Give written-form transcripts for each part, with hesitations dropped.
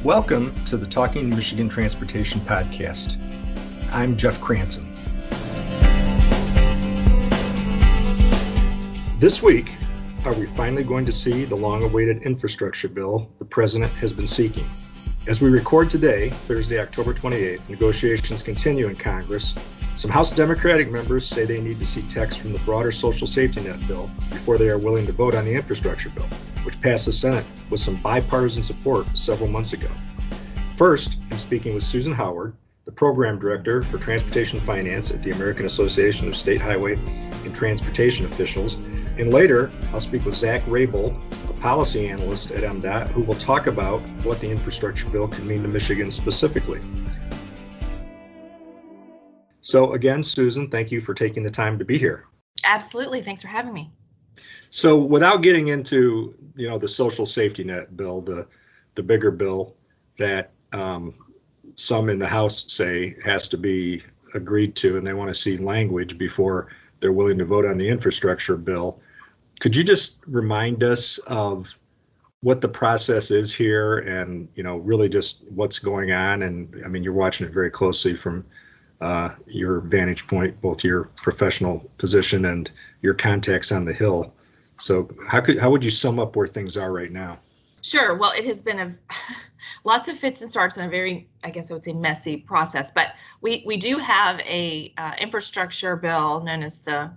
Welcome to the Talking Michigan Transportation Podcast. I'm Jeff Cranston. This week, are we finally going to see the long-awaited infrastructure bill the president has been seeking? As we record today, Thursday, October 28th, negotiations continue in Congress. Some House Democratic members say they need to see text from the broader social safety net bill before they are willing to vote on the infrastructure bill, which passed the Senate with some bipartisan support several months ago. First, I'm speaking with Susan Howard, the Program Director for Transportation Finance at the American Association of State Highway and Transportation Officials. And later, I'll speak with Zachary Rable, a policy analyst at MDOT, who will talk about what the infrastructure bill could mean to Michigan specifically. So again, Susan, thank you for taking the time to be here. Absolutely. Thanks for having me. So without getting into, the social safety net bill, the bigger bill that some in the House say has to be agreed to, and they want to see language before they're willing to vote on the infrastructure bill. Could you just remind us of what the process is here and, really just what's going on? And I mean, you're watching it very closely from your vantage point, both your professional position and your contacts on the Hill. So how would you sum up where things are right now? Sure. Well, it has been lots of fits and starts and a very, I guess I would say, messy process. But we do have a infrastructure bill known as the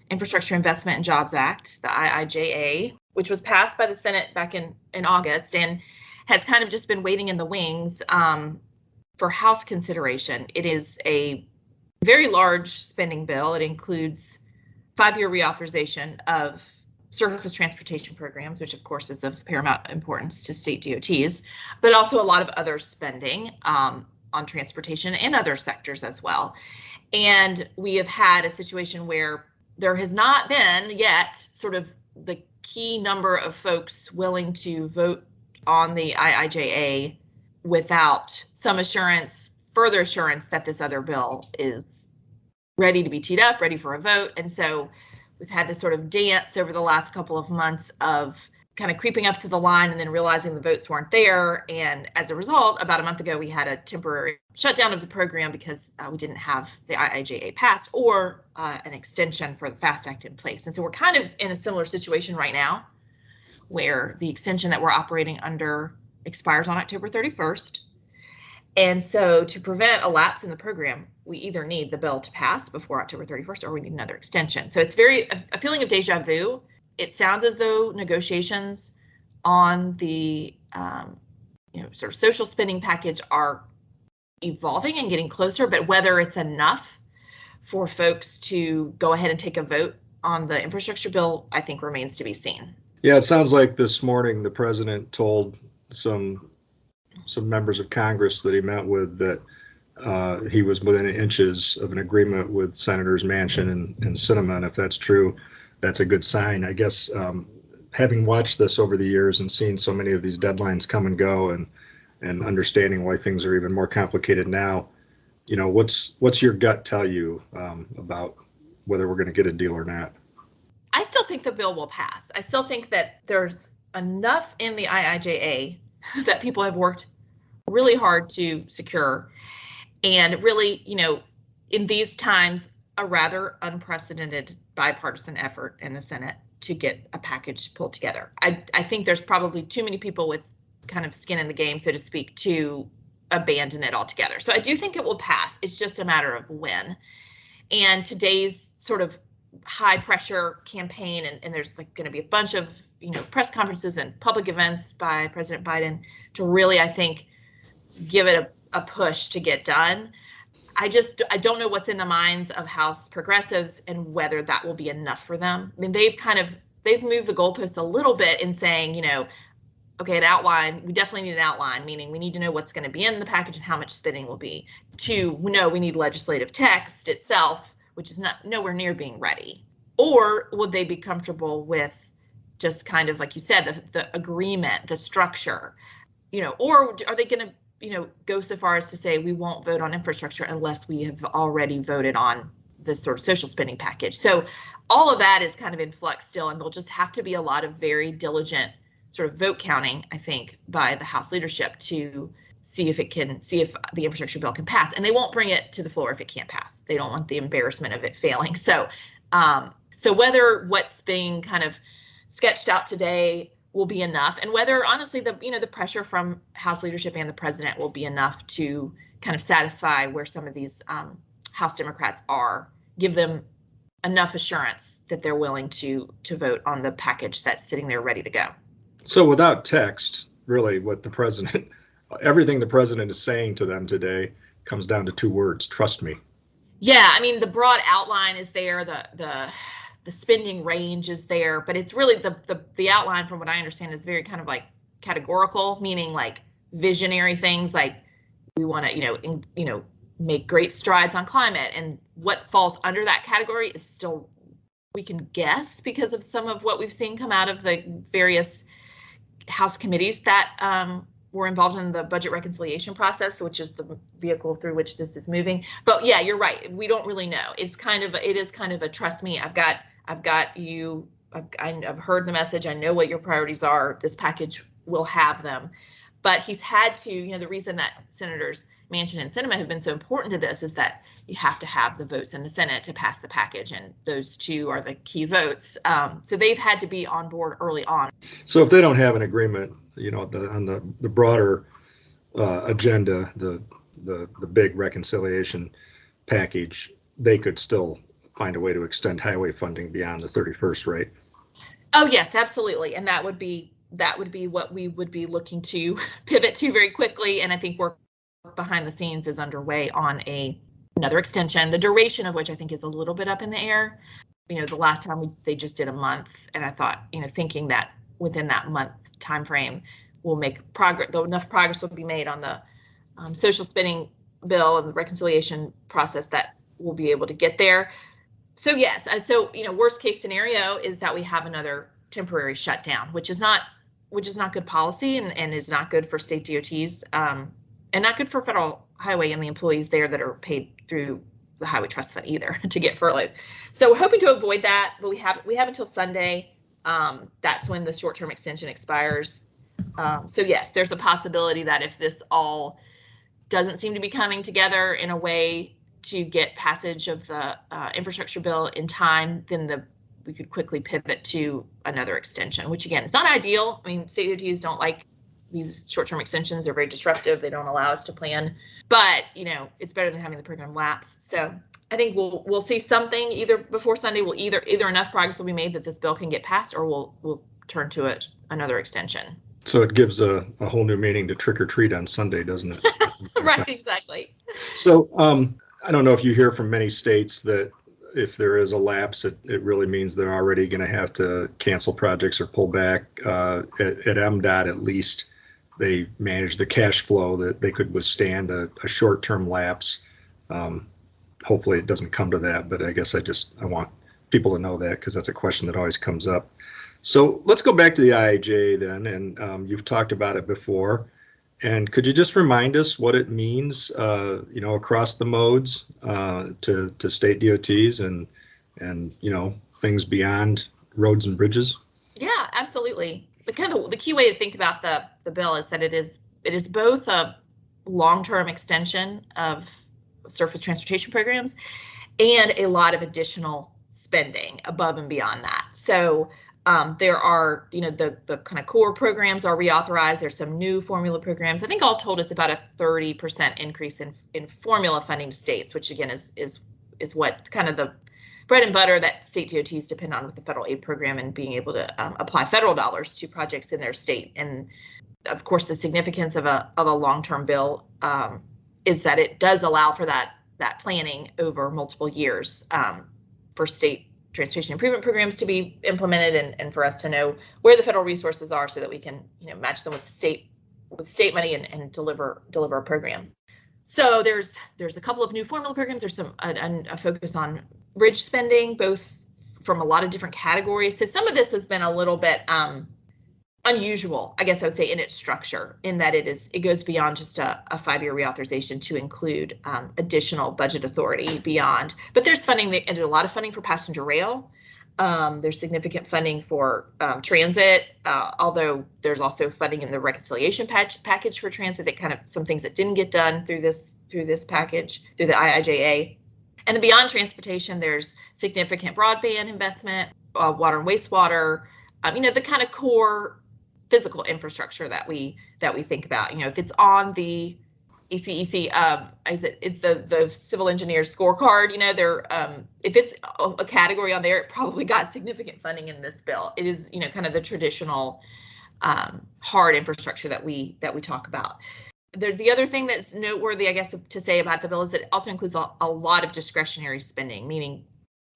Infrastructure Investment and Jobs Act, the IIJA, which was passed by the Senate back in August and has kind of just been waiting in the wings for House consideration. It is a very large spending bill. It includes 5-year reauthorization of surface transportation programs, which of course is of paramount importance to state DOTs, but also a lot of other spending on transportation and other sectors as well. And we have had a situation where there has not been yet sort of the key number of folks willing to vote on the IIJA without some further assurance that this other bill is ready to be teed up, ready for a vote. And so we've had this sort of dance over the last couple of months of kind of creeping up to the line and then realizing the votes weren't there. And as a result, about a month ago, we had a temporary shutdown of the program because we didn't have the IIJA passed or an extension for the FAST Act in place. And so we're kind of in a similar situation right now where the extension that we're operating under expires on October 31st. And so to prevent a lapse in the program, we either need the bill to pass before October 31st or we need another extension. So it's a feeling of deja vu. It sounds as though negotiations on the sort of social spending package are evolving and getting closer, but whether it's enough for folks to go ahead and take a vote on the infrastructure bill, I think remains to be seen. Yeah, it sounds like this morning the president told some members of Congress that he met with that he was within inches of an agreement with Senators Manchin and Sinema. And if that's true, that's a good sign. I guess having watched this over the years and seen so many of these deadlines come and go and understanding why things are even more complicated now, what's your gut tell you about whether we're going to get a deal or not? I still think the bill will pass. I still think that there's enough in the IIJA that people have worked really hard to secure. And really, in these times, a rather unprecedented bipartisan effort in the Senate to get a package pulled together. I think there's probably too many people with kind of skin in the game, so to speak, to abandon it altogether. So I do think it will pass. It's just a matter of when. And today's sort of high pressure campaign, and there's going to be a bunch of press conferences and public events by President Biden to really, I think, give it a push to get done. I don't know what's in the minds of House progressives and whether that will be enough for them. I mean, they've moved the goalposts a little bit in saying, okay, an outline, we definitely need an outline, meaning we need to know what's going to be in the package and how much spending will be. We need legislative text itself, which is nowhere near being ready. Or would they be comfortable with just kind of, like you said, the agreement, the structure, or are they going to, go so far as to say we won't vote on infrastructure unless we have already voted on this sort of social spending package. So all of that is kind of in flux still, and there'll just have to be a lot of very diligent sort of vote counting, I think, by the House leadership to see if the infrastructure bill can pass. And they won't bring it to the floor if it can't pass. They don't want the embarrassment of it failing. So whether what's being kind of sketched out today will be enough, and whether honestly the pressure from House leadership and the president will be enough to kind of satisfy where some of these House Democrats are, give them enough assurance that they're willing to vote on the package that's sitting there ready to go. So without text, really everything the president is saying to them today comes down to two words: trust me. Yeah, I mean, the broad outline is there, the spending range is there, but it's really the outline, from what I understand, is very kind of like categorical, meaning like visionary things, like we want to make great strides on climate, and what falls under that category is still, we can guess because of some of what we've seen come out of the various House committees that were involved in the budget reconciliation process, which is the vehicle through which this is moving. But yeah, you're right. We don't really know. It is kind of a trust me. I've got you. I've heard the message. I know what your priorities are. This package will have them. But he's had to, the reason that Senators Manchin and Sinema have been so important to this is that you have to have the votes in the Senate to pass the package, and those two are the key votes. So they've had to be on board early on. So if they don't have an agreement, on the broader agenda, the big reconciliation package, they could still find a way to extend highway funding beyond the 31st, right? Oh yes, absolutely, and that would be what we would be looking to pivot to very quickly. And I think work behind the scenes is underway on another extension, the duration of which I think is a little bit up in the air. The last time they just did a month, and I thought, thinking that within that month time frame we'll make progress, though enough progress will be made on the social spending bill and the reconciliation process that we'll be able to get there. So yes, worst case scenario is that we have another temporary shutdown, which is not good policy and is not good for state DOTs, and not good for federal highway and the employees there that are paid through the Highway Trust Fund either to get furloughed. So we're hoping to avoid that, but we have until Sunday. That's when the short-term extension expires. So yes, there's a possibility that if this all doesn't seem to be coming together in a way to get passage of the infrastructure bill in time, then we could quickly pivot to another extension, which again, is not ideal. I mean, state DOTs don't like these short-term extensions. They're very disruptive. They don't allow us to plan, but it's better than having the program lapse. So I think we'll see something either before Sunday. Will either enough progress will be made that this bill can get passed, or we'll turn to another extension. So it gives a whole new meaning to trick or treat on Sunday, doesn't it? Right, exactly. So I don't know if you hear from many states that if there is a lapse, it really means they're already going to have to cancel projects or pull back. At MDOT, at least, they manage the cash flow that they could withstand a short-term lapse. Hopefully it doesn't come to that, but I guess I want people to know that, because that's a question that always comes up. So let's go back to the IIJA then, and you've talked about it before. And could you just remind us what it means, across the modes to state DOTs and things beyond roads and bridges? Yeah, absolutely. The key way to think about the bill is that it is both a long-term extension of surface transportation programs and a lot of additional spending above and beyond that. So there are, the kind of core programs are reauthorized. There's some new formula programs. I think all told it's about a 30% increase in formula funding to states, which again is what kind of the bread and butter that state DOTs depend on with the federal aid program and being able to apply federal dollars to projects in their state. And of course, the significance of a long-term bill is that it does allow for that planning over multiple years for state transportation improvement programs to be implemented, and for us to know where the federal resources are so that we can match them with state money and deliver a program. So there's a couple of new formula programs. There's a focus on bridge spending, both from a lot of different categories. So some of this has been a little bit unusual, I guess I would say, in its structure, in that it goes beyond just a 5-year reauthorization to include additional budget authority beyond. But there's funding, and a lot of funding for passenger rail. There's significant funding for transit, although there's also funding in the reconciliation package for transit, that kind of some things that didn't get done through this package, through the IIJA. And then beyond transportation, there's significant broadband investment, water and wastewater, the kind of core physical infrastructure that we think about. If it's on the ACEC, it's the civil engineers scorecard, they're if it's a category on there, it probably got significant funding in this bill. It is, kind of the traditional hard infrastructure that we talk about. The other thing that's noteworthy, I guess, to say about the bill is that it also includes a lot of discretionary spending, meaning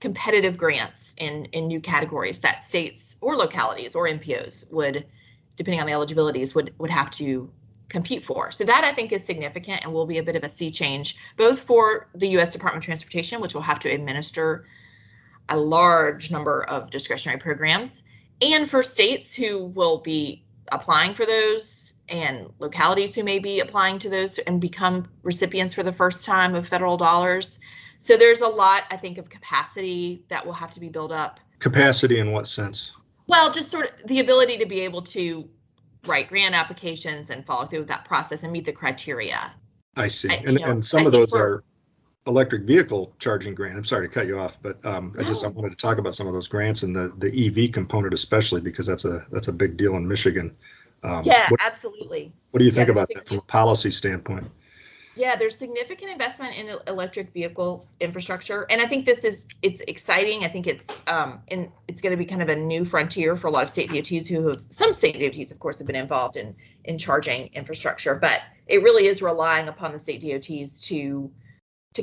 competitive grants in new categories that states or localities or MPOs would, depending on the eligibilities, would have to compete for. So that, I think, is significant and will be a bit of a sea change, both for the U.S. Department of Transportation, which will have to administer a large number of discretionary programs, and for states who will be applying for those, and localities who may be applying to those and become recipients for the first time of federal dollars. So there's a lot, I think, of capacity that will have to be built up. Capacity in what sense? Well, just sort of the ability to be able to write grant applications and follow through with that process and meet the criteria. I see. And some of those are electric vehicle charging grants. I'm sorry to cut you off, but I wanted to talk about some of those grants and the EV component, especially because that's a big deal in Michigan. Absolutely. What do you think about that from a policy standpoint? Yeah, there's significant investment in electric vehicle infrastructure, and I think it's exciting. I think it's going to be kind of a new frontier for a lot of state DOTs some state DOTs, of course, have been involved in charging infrastructure, but it really is relying upon the state DOTs to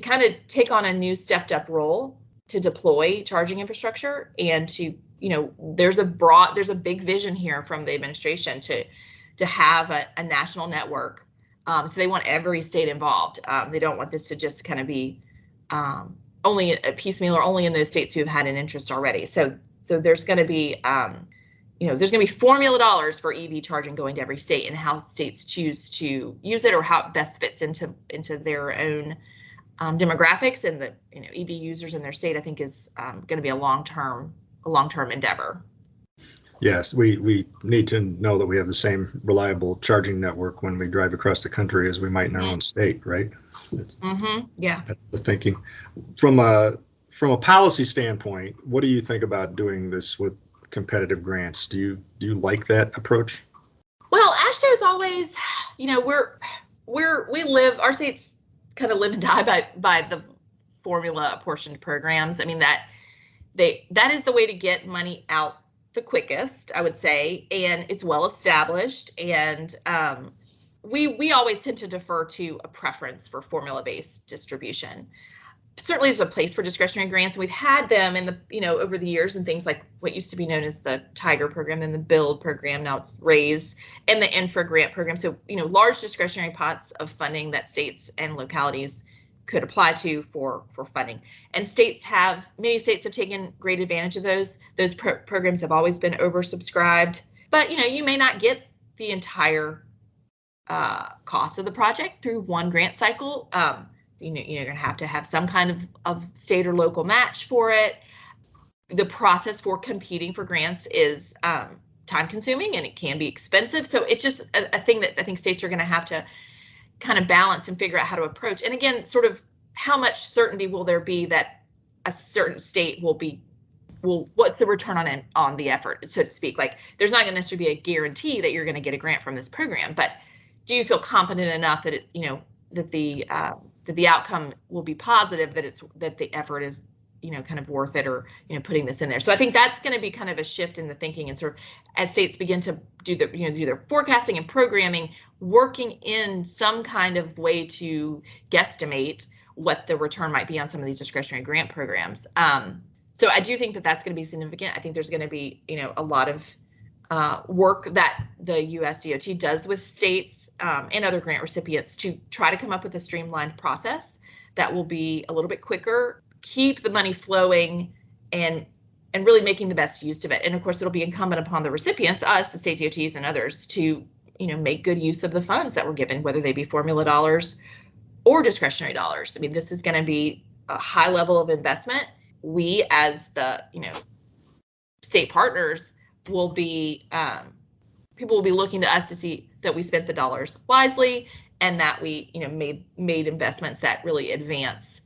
kind of take on a new stepped up role to deploy charging infrastructure, and to, there's a big vision here from the administration to have a national network. So they want every state involved. They don't want this to just kind of be only a piecemeal or only in those states who have had an interest already. So there's going to be, there's going to be formula dollars for EV charging going to every state, and how states choose to use it or how it best fits into their own demographics and the EV users in their state, I think is going to be a long-term endeavor. Yes, we need to know that we have the same reliable charging network when we drive across the country as we might in our own state, right? Yeah. That's the thinking. From a policy standpoint, what do you think about doing this with competitive grants? Do you like that approach? Well, AASHTO is always, our states kind of live and die by the formula apportioned programs. I mean, that is the way to get money out the quickest, I would say, and it's well established. And we always tend to defer to a preference for formula-based distribution. Certainly, there's a place for discretionary grants, and we've had them in the over the years, and things like what used to be known as the Tiger program, then the Build program, now it's RAISE, and the Infra Grant program. So large discretionary pots of funding that states and localities could apply to for funding, and many states have taken great advantage of those. Those programs have always been oversubscribed, but you may not get the entire cost of the project through one grant cycle. You're going to have some kind of state or local match for it. The process for competing for grants is time consuming, and it can be expensive. So it's just a thing that I think states are going to have to kind of balance and figure out how to approach. And again, sort of how much certainty will there be that a certain state what's the return on the effort, so to speak? Like, there's not going to necessarily be a guarantee that you're going to get a grant from this program, but do you feel confident enough that that the outcome will be positive, that the effort is kind of worth it, or putting this in there? So I think that's going to be kind of a shift in the thinking, and sort of as states begin to do their forecasting and programming, working in some kind of way to guesstimate what the return might be on some of these discretionary grant programs. So I do think that that's going to be significant. I think there's going to be a lot of work that the US DOT does with states and other grant recipients to try to come up with a streamlined process that will be a little bit quicker, keep the money flowing, and really making the best use of it. And of course, it'll be incumbent upon the recipients, us, the state DOTs, and others, to make good use of the funds that we're given, whether they be formula dollars or discretionary dollars. I mean, this is going to be a high level of investment. We, as the state partners will be, people will be looking to us to see that we spent the dollars wisely and that we, made investments that really advance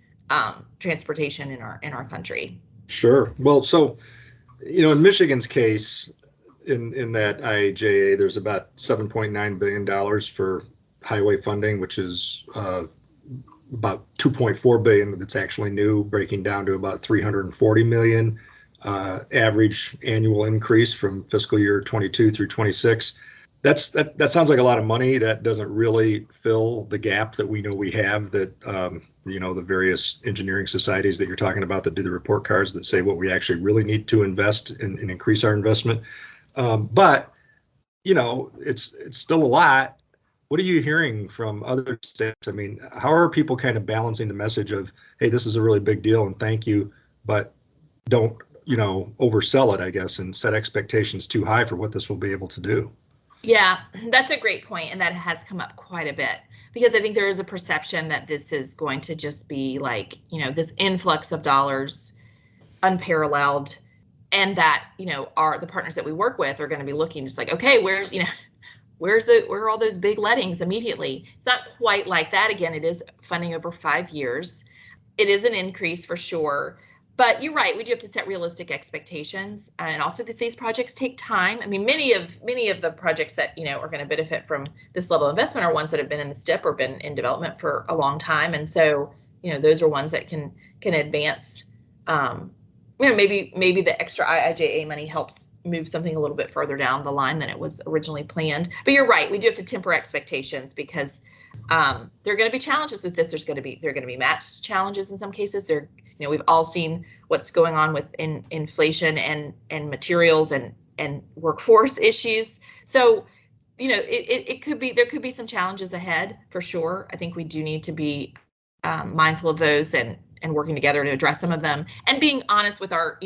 transportation in our country. Sure. Well, so, in Michigan's case, in that IIJA, there's about $7.9 billion for highway funding, which is about $2.4 billion that's actually new, breaking down to about $340 million average annual increase from fiscal year 22 through 26. That sounds like a lot of money. That doesn't really fill the gap that we know we have, that the various engineering societies that you're talking about that do the report cards that say what we actually really need to invest and increase our investment. But it's still a lot. What are you hearing from other states? I mean, how are people kind of balancing the message of, hey, this is a really big deal and thank you, but don't, oversell it, I guess, and set expectations too high for what this will be able to do? Yeah, that's a great point, and that has come up quite a bit, because I think there is a perception that this is going to just be like, this influx of dollars, unparalleled, and that, the partners that we work with are going to be looking just like, okay, where are all those big lettings immediately? It's not quite like that. Again, it is funding over 5 years. It is an increase for sure. But you're right, we do have to set realistic expectations, and also that these projects take time. I mean, many of the projects that are going to benefit from this level of investment are ones that have been in the STIP or been in development for a long time, and so those are ones that can advance. Maybe the extra IIJA money helps move something a little bit further down the line than it was originally planned. But you're right, we do have to temper expectations, because there are going to be challenges with this. There are going to be match challenges in some cases. We've all seen what's going on with inflation and materials and workforce issues. So, there could be some challenges ahead for sure. I think we do need to be mindful of those and working together to address some of them, and being honest with our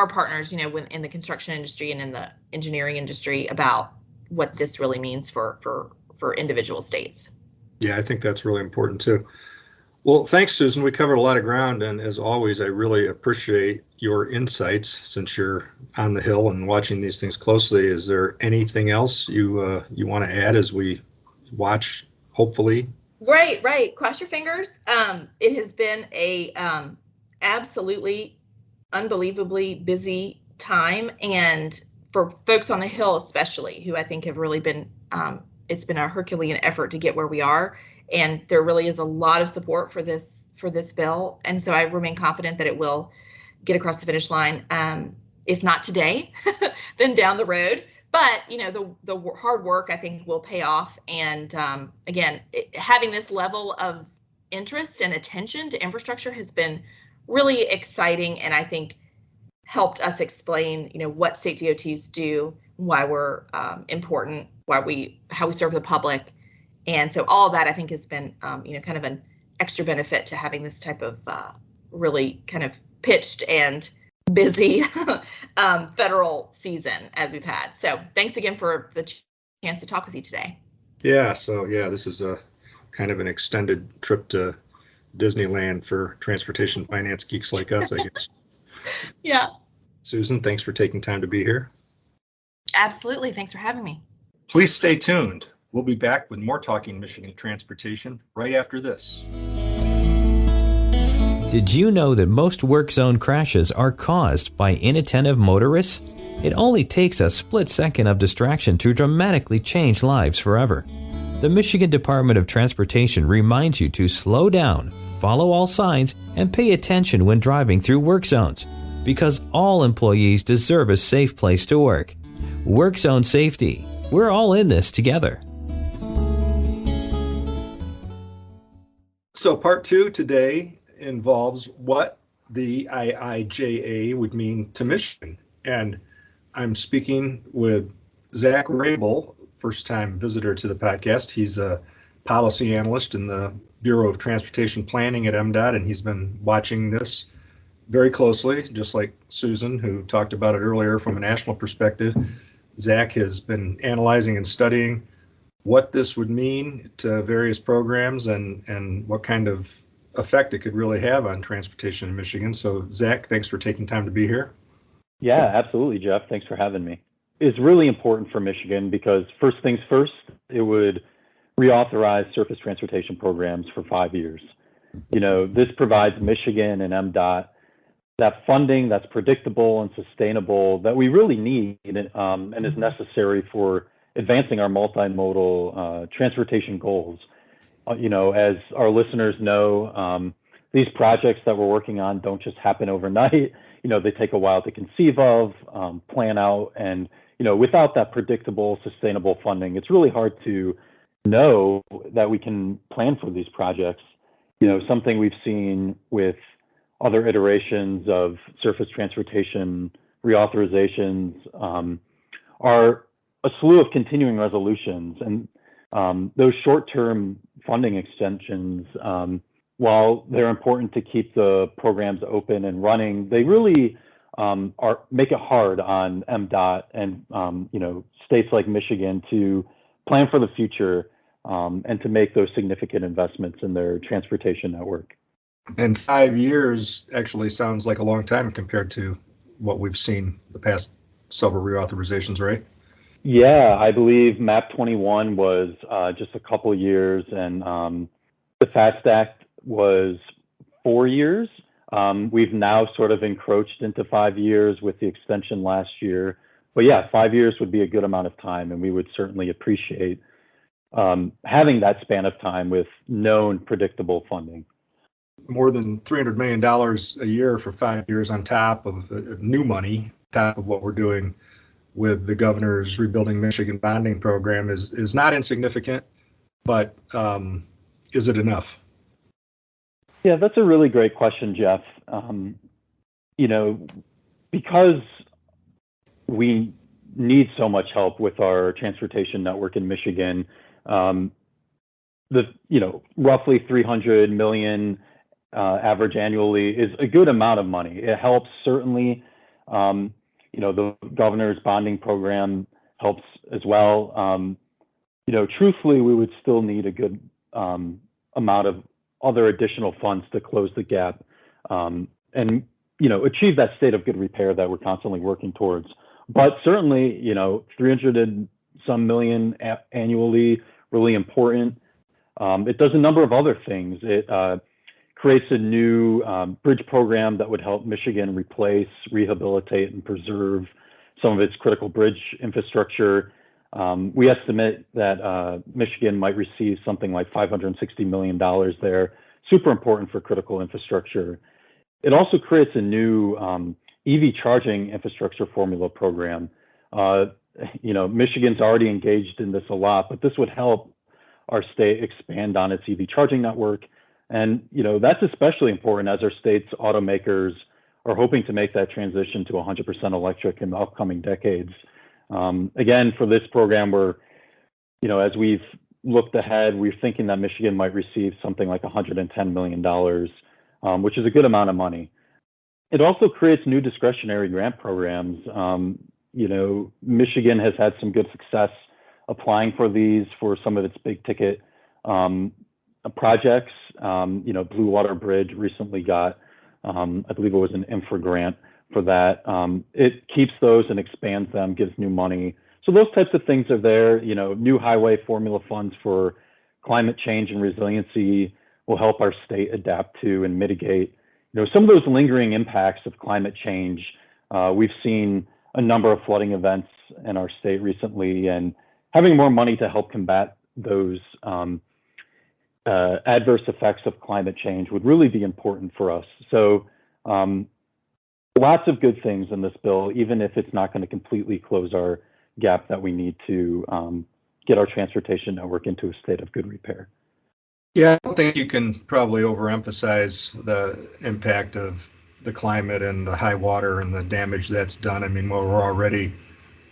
partners, in the construction industry and in the engineering industry about what this really means for individual states. Yeah, I think that's really important too. Well, thanks, Susan. We covered a lot of ground, and as always, I really appreciate your insights since you're on the Hill and watching these things closely. Is there anything else you want to add as we watch, hopefully? Right. Cross your fingers. It has been a absolutely unbelievably busy time, and for folks on the Hill especially, who I think have really been, it's been a Herculean effort to get where we are. And there really is a lot of support for this bill. And so I remain confident that it will get across the finish line. If not today, then down the road. But, the hard work, I think, will pay off. And again, having this level of interest and attention to infrastructure has been really exciting, and I think helped us explain, what state DOTs do, why we're important, how we serve the public. And so all of that, I think, has been, kind of an extra benefit to having this type of really kind of pitched and busy federal season as we've had. So thanks again for the chance to talk with you today. Yeah, so this is a kind of an extended trip to Disneyland for transportation finance geeks like us, I guess. Yeah. Susan, thanks for taking time to be here. Absolutely. Thanks for having me. Please stay tuned. We'll be back with more Talking Michigan Transportation right after this. Did you know that most work zone crashes are caused by inattentive motorists? It only takes a split second of distraction to dramatically change lives forever. The Michigan Department of Transportation reminds you to slow down, follow all signs, and pay attention when driving through work zones, because all employees deserve a safe place to work. Work zone safety. We're all in this together. So part 2 today involves what the IIJA would mean to Michigan. And I'm speaking with Zach Rable, first-time visitor to the podcast. He's a policy analyst in the Bureau of Transportation Planning at MDOT, and he's been watching this very closely, just like Susan, who talked about it earlier from a national perspective. Zach has been analyzing and studying what this would mean to various programs and what kind of effect it could really have on transportation in Michigan. So Zach, thanks for taking time to be here. Yeah, absolutely, Jeff. Thanks for having me. It's really important for Michigan because first things first, it would reauthorize surface transportation programs for 5 years. This provides Michigan and MDOT that funding that's predictable and sustainable that we really need and is necessary for advancing our multimodal transportation goals. As our listeners know, these projects that we're working on don't just happen overnight. They take a while to conceive of, plan out, and without that predictable, sustainable funding, it's really hard to know that we can plan for these projects. Something we've seen with other iterations of surface transportation reauthorizations are a slew of continuing resolutions. And those short-term funding extensions, while they're important to keep the programs open and running, they really make it hard on MDOT and states like Michigan to plan for the future and to make those significant investments in their transportation network. And 5 years actually sounds like a long time compared to what we've seen the past several reauthorizations, right? Yeah, I believe MAP 21 was just a couple years, and the FAST Act was 4 years. We've now sort of encroached into 5 years with the extension last year. But yeah, 5 years would be a good amount of time, and we would certainly appreciate having that span of time with known predictable funding. More than $300 million a year for 5 years on top of new money, top of what we're doing with the governor's Rebuilding Michigan bonding program is not insignificant, but is it enough? Yeah, that's a really great question, Jeff. Because we need so much help with our transportation network in Michigan, roughly 300 million average annually is a good amount of money. It helps certainly. The governor's bonding program helps as well. Truthfully, we would still need a good amount of other additional funds to close the gap and achieve that state of good repair that we're constantly working towards. But certainly, 300 and some million annually, really important. It does a number of other things. It creates a new bridge program that would help Michigan replace, rehabilitate, and preserve some of its critical bridge infrastructure. We estimate that Michigan might receive something like $560 million there. Super important for critical infrastructure. It also creates a new EV charging infrastructure formula program. Michigan's already engaged in this a lot, but this would help our state expand on its EV charging network. And, that's especially important as our state's automakers are hoping to make that transition to 100% electric in the upcoming decades. Again, for this program, as we've looked ahead, we're thinking that Michigan might receive something like $110 million, which is a good amount of money. It also creates new discretionary grant programs. Michigan has had some good success applying for these for some of its big ticket projects. Blue Water Bridge recently got, I believe it was an infra grant for that. It keeps those and expands them, gives new money. So those types of things are there. New highway formula funds for climate change and resiliency will help our state adapt to and mitigate, some of those lingering impacts of climate change. We've seen a number of flooding events in our state recently, and having more money to help combat those adverse effects of climate change would really be important for us. So lots of good things in this bill, even if it's not going to completely close our gap that we need to get our transportation network into a state of good repair. Yeah, I don't think you can probably overemphasize the impact of the climate and the high water and the damage that's done. I mean, we're already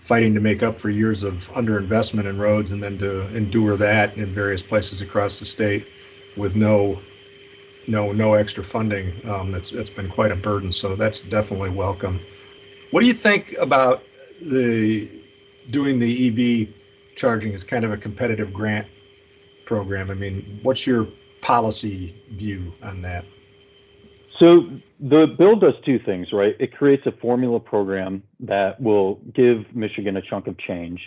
fighting to make up for years of underinvestment in roads, and then to endure that in various places across the state with no extra funding. That's been quite a burden. So that's definitely welcome. What do you think about doing the EV charging as kind of a competitive grant program? I mean, what's your policy view on that? So the bill does two things, right? It creates a formula program that will give Michigan a chunk of change.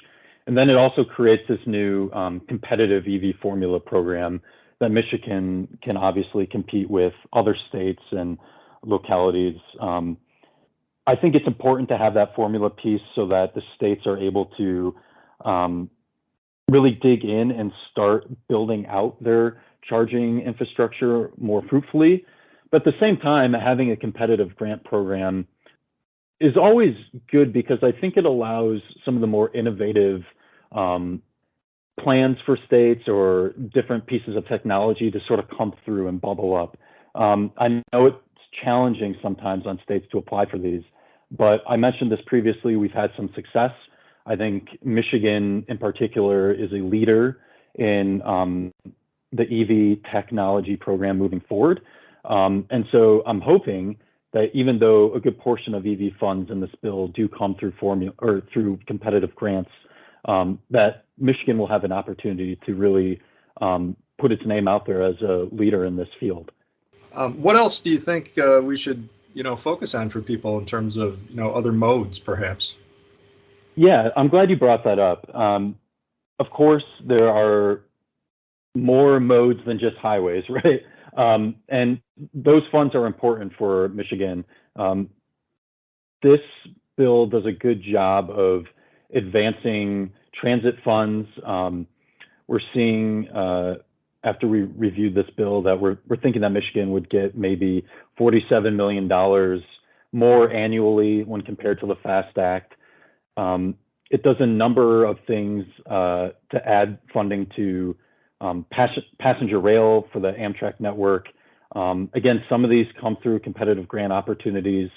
And then it also creates this new competitive EV formula program that Michigan can obviously compete with other states and localities. I think it's important to have that formula piece so that the states are able to really dig in and start building out their charging infrastructure more fruitfully. But at the same time, having a competitive grant program is always good because I think it allows some of the more innovative plans for states or different pieces of technology to sort of come through and bubble up. I know it's challenging sometimes on states to apply for these, but I mentioned this previously, we've had some success. I think Michigan in particular is a leader in the EV technology program moving forward. And so I'm hoping that even though a good portion of EV funds in this bill do come through formula or through competitive grants, that Michigan will have an opportunity to really put its name out there as a leader in this field. What else do you think we should, focus on for people in terms of, other modes, perhaps? Yeah, I'm glad you brought that up. Of course, there are more modes than just highways, right? And those funds are important for Michigan. This bill does a good job of advancing transit funds. We're seeing, after we reviewed this bill, that we're thinking that Michigan would get maybe $47 million more annually when compared to the FAST Act. It does a number of things to add funding to passenger rail for the Amtrak network. Again, some of these come through competitive grant opportunities.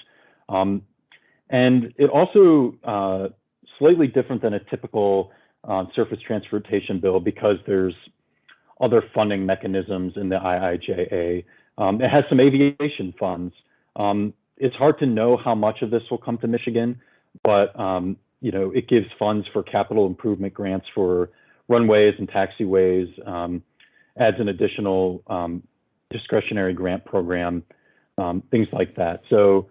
And it also slightly different than a typical surface transportation bill because there's other funding mechanisms in the IIJA. It has some aviation funds. It's hard to know how much of this will come to Michigan, but it gives funds for capital improvement grants for runways and taxiways, adds an additional discretionary grant program, things like that. So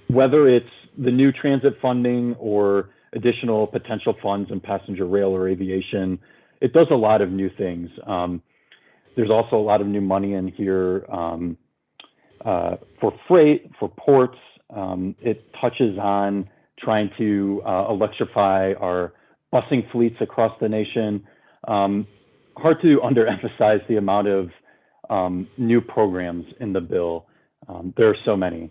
whether it's the new transit funding or additional potential funds in passenger rail or aviation, it does a lot of new things. There's also a lot of new money in here for freight, for ports. It touches on trying to electrify our busing fleets across the nation. Hard to underemphasize the amount of new programs in the bill. There are so many.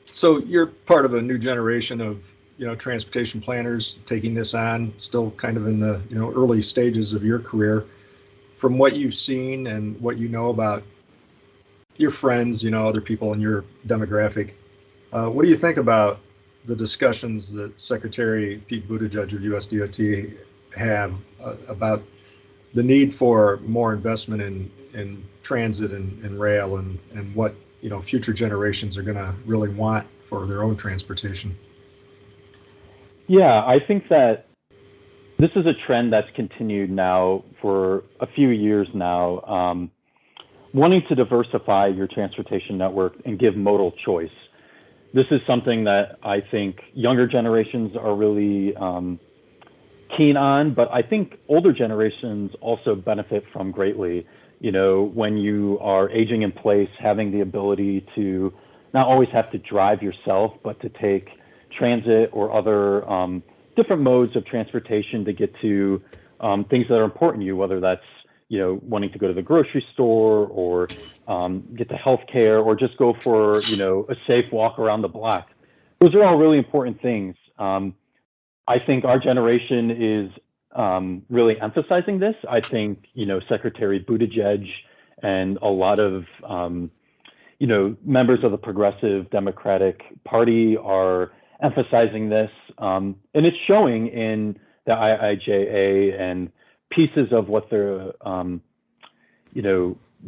So you're part of a new generation of transportation planners taking this on, still kind of in the early stages of your career. From what you've seen and what you know about your friends, other people in your demographic, what do you think about the discussions that Secretary Pete Buttigieg of USDOT have about the need for more investment in transit and rail and what future generations are going to really want for their own transportation? Yeah, I think that this is a trend that's continued now for a few years now, wanting to diversify your transportation network and give modal choice. This is something that I think younger generations are really keen on, but I think older generations also benefit from greatly. When you are aging in place, having the ability to not always have to drive yourself, but to take transit or other different modes of transportation to get to things that are important to you, whether that's wanting to go to the grocery store or get to healthcare or just go for a safe walk around the block. Those are all really important things. I think our generation is really emphasizing this. I think Secretary Buttigieg and a lot of members of the Progressive Democratic Party are emphasizing this, and it's showing in the IIJA and pieces of what the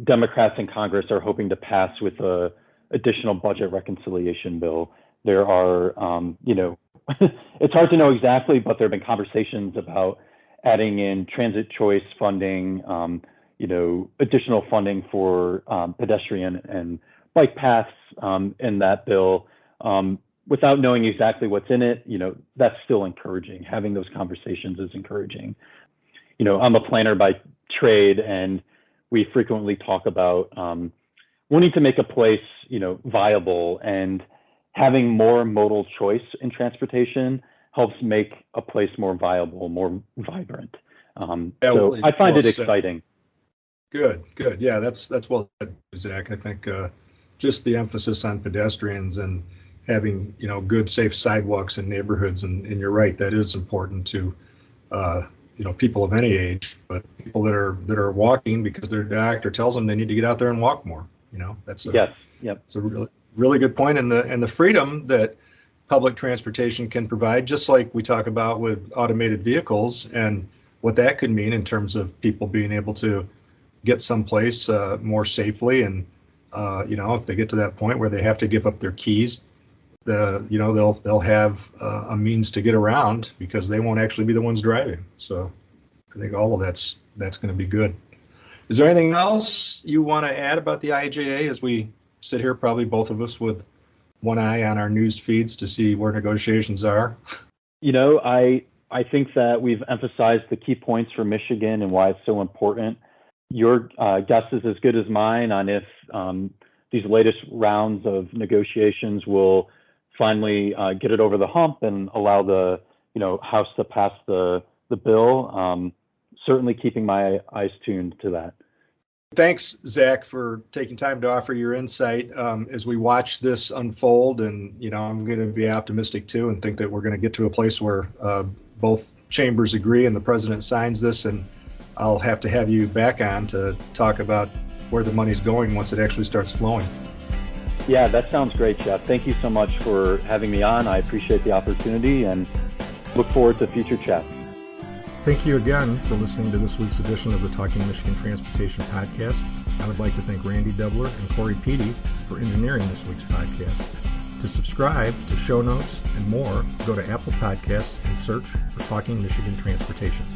Democrats in Congress are hoping to pass with a additional budget reconciliation bill. There are, it's hard to know exactly, but there have been conversations about adding in transit choice funding, additional funding for pedestrian and bike paths in that bill. Without knowing exactly what's in it, that's still encouraging. Having those conversations is encouraging. I'm a planner by trade, and we frequently talk about wanting to make a place, viable, and having more modal choice in transportation helps make a place more viable, more vibrant. So I find it exciting. Good. Yeah, that's well said, Zach. I think just the emphasis on pedestrians and having, good, safe sidewalks in neighborhoods, and you're right, that is important to, people of any age, but people that are walking because their doctor tells them they need to get out there and walk more. That's yes, yep. It's a really good point, and the freedom that public transportation can provide, just like we talk about with automated vehicles, and what that could mean in terms of people being able to get someplace more safely, and if they get to that point where they have to give up their keys, they'll have a means to get around because they won't actually be the ones driving. So I think all of that's going to be good. Is there anything else you want to add about the IIJA as we sit here, probably both of us with one eye on our news feeds to see where negotiations are? I think that we've emphasized the key points for Michigan and why it's so important. Your guess is as good as mine on if these latest rounds of negotiations will finally get it over the hump and allow the House to pass the bill. Certainly keeping my eyes tuned to that. Thanks, Zach, for taking time to offer your insight as we watch this unfold. And, I'm going to be optimistic too and think that we're going to get to a place where both chambers agree and the president signs this. And I'll have to have you back on to talk about where the money's going once it actually starts flowing. Yeah, that sounds great, Jeff. Thank you so much for having me on. I appreciate the opportunity and look forward to future chats. Thank you again for listening to this week's edition of the Talking Michigan Transportation Podcast. I would like to thank Randy Dubler and Corey Peaty for engineering this week's podcast. To subscribe to show notes and more, go to Apple Podcasts and search for Talking Michigan Transportation.